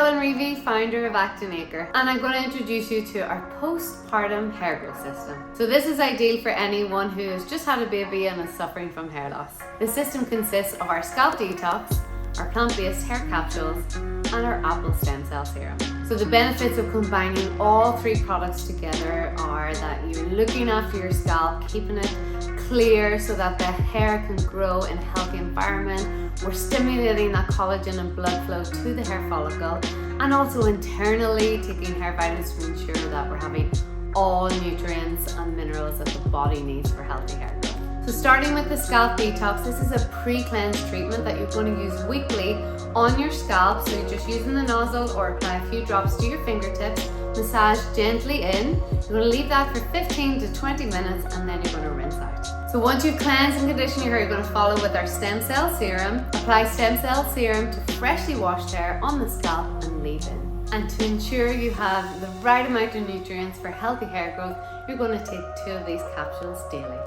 Helen Reavey, founder of Act+Acre, and I'm going to introduce you to our postpartum hair growth system. So this is ideal for anyone who has just had a baby and is suffering from hair loss. The system consists of our Scalp Detox, our plant-based hair capsules, and our apple stem cell serum. So the benefits of combining all three products together are that you're looking after your scalp, keeping it clear so that the hair can grow in a healthy environment. We're stimulating that collagen and blood flow to the hair follicle, and also internally taking hair vitamins to ensure that we're having all nutrients and minerals that the body needs for healthy hair growth. So starting with the Scalp Detox, this is a pre-cleanse treatment that you're going to use weekly on your scalp. So you're just using the nozzle or apply a few drops to your fingertips, massage gently in. You're going to leave that for 15 to 20 minutes and then you're going to rinse out. So once you've cleansed and conditioned your hair, you're going to follow with our stem cell serum. Apply stem cell serum to freshly washed hair on the scalp and leave in. And to ensure you have the right amount of nutrients for healthy hair growth, you're going to take 2 of these capsules daily.